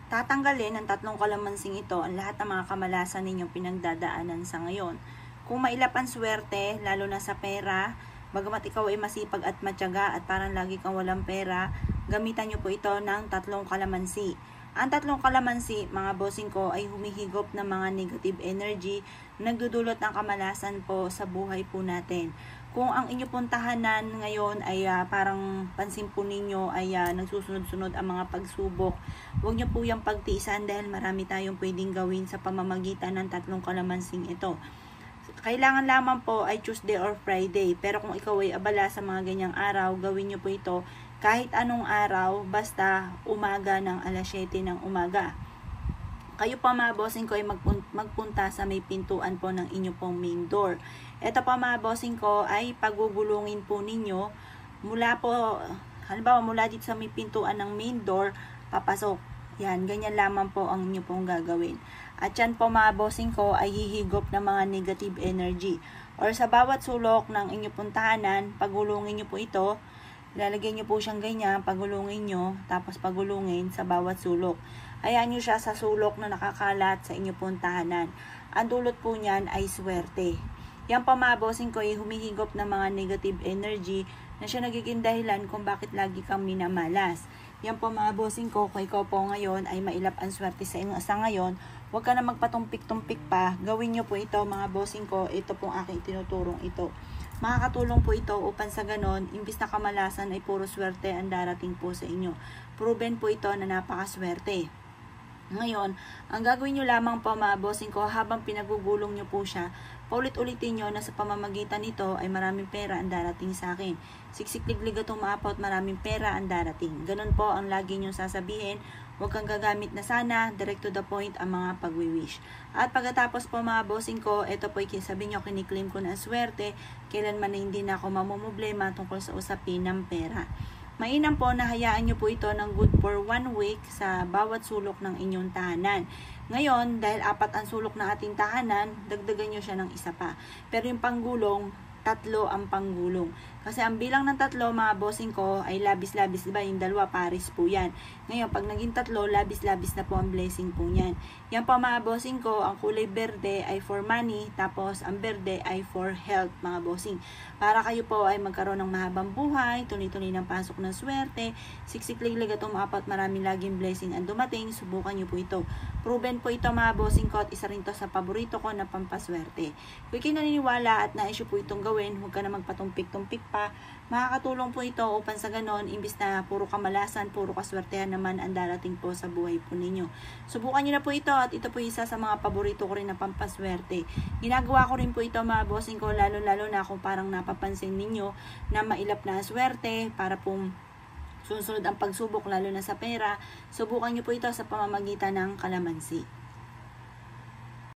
tatanggalin ng tatlong kalamansing ito ang lahat ng mga kamalasan ninyong pinagdadaanan sa ngayon. Kung mailap ang swerte, lalo na sa pera, bagamat ikaw ay masipag at matyaga at parang lagi kang walang pera, gamitan nyo po ito ng tatlong kalamansi. Ang tatlong kalamansi, mga bossing ko, ay humihigop ng mga negative energy, nagdudulot ng kamalasan po sa buhay po natin. Kung ang inyo pong tahanan ngayon ay parang pansin po ninyo ay nagsusunod-sunod ang mga pagsubok, huwag nyo po yung pagtiisan dahil marami tayong pwedeng gawin sa pamamagitan ng tatlong kalamansing ito. Kailangan lamang po ay Tuesday or Friday, pero kung ikaw ay abala sa mga ganyang araw, gawin nyo po ito kahit anong araw, basta umaga ng alas 7 ng umaga. Kayo po mga bossing ko ay magpunta sa may pintuan po ng inyo pong main door. Ito po mga bossing ko ay pagugulungin po ninyo mula po, halimbawa mula dito sa may pintuan ng main door, papasok. Yan, ganyan lamang po ang inyo pong gagawin. At yan po mga bossing ko ay hihigop ng mga negative energy. Or sa bawat sulok ng inyo pong tahanan, pagulungin nyo po ito, ilalagay nyo po siyang ganyan, pagulungin nyo, tapos pagulungin sa bawat sulok. Ayan nyo siya sa sulok na nakakalat sa inyo pong tahanan. Ang dulot po niyan ay swerte. Yan pa mga bossing ko ay humihigop ng mga negative energy na siya nagiging dahilan kung bakit lagi kang minamalas. Yan po mga bossing ko, kung ikaw po ngayon ay mailap ang swerte sa ngayon, huwag ka na magpatumpik-tumpik pa. Gawin nyo po ito mga bossing ko, ito pong aking tinuturong ito. Makakatulong po ito upang sa ganon, imbis na kamalasan ay puro swerte ang darating po sa inyo. Proven po ito na napakaswerte. Ngayon, ang gagawin nyo lamang po mga bossing ko, habang pinagugulong nyo po siya, paulit-ulitin nyo na sa pamamagitan nito ay maraming pera ang darating sa akin. Siksik-liglig at umaapaw at maraming pera ang darating. Ganon po ang lagi nyo sasabihin. Huwag kang gagamit na sana, direct to the point ang mga pagwi-wish. At pagkatapos po mga bossing ko, ito po sabi nyo, kiniklaim ko na swerte, kailanman na hindi na ako mamumblema tungkol sa usapin ng pera. Mainam po na hayaan nyo po ito ng good for 1 week sa bawat sulok ng inyong tahanan. Ngayon, dahil 4 ang sulok ng ating tahanan, dagdagan nyo siya ng isa pa. Pero yung panggulong, 3 ang panggulong. Kasi ang bilang ng 3 mga bossing ko ay labis-labis, diba? Yung 2 pares po yan. Ngayon, pag naging 3, labis-labis na po ang blessing po yan. Yan po mga bossing ko, ang kulay berde ay for money, tapos ang berde ay for health mga bossing. Para kayo po ay magkaroon ng mahabang buhay, tuloy-tuloy ng pasok ng swerte, siksik-liglig at umapat, maraming laging blessing ang dumating, subukan nyo po ito. Proven po ito mga bossing ko at isa rin to sa paborito ko na pampaswerte. Kung kayo naniniwala at nais po itong gawin, huwag ka na magpatumpik-tumpik pa. Makakatulong po ito upang sa ganon, imbis na puro kamalasan, puro kaswertehan naman ang darating po sa buhay po ninyo. Subukan nyo na po ito at ito po isa sa mga paborito ko rin na pampaswerte. Ginagawa ko rin po ito mga bossing ko, lalo-lalo na kung parang napapansin ninyo na mailap na swerte para pong susunod ang pagsubok lalo na sa pera. Subukan nyo po ito sa pamamagitan ng kalamansi.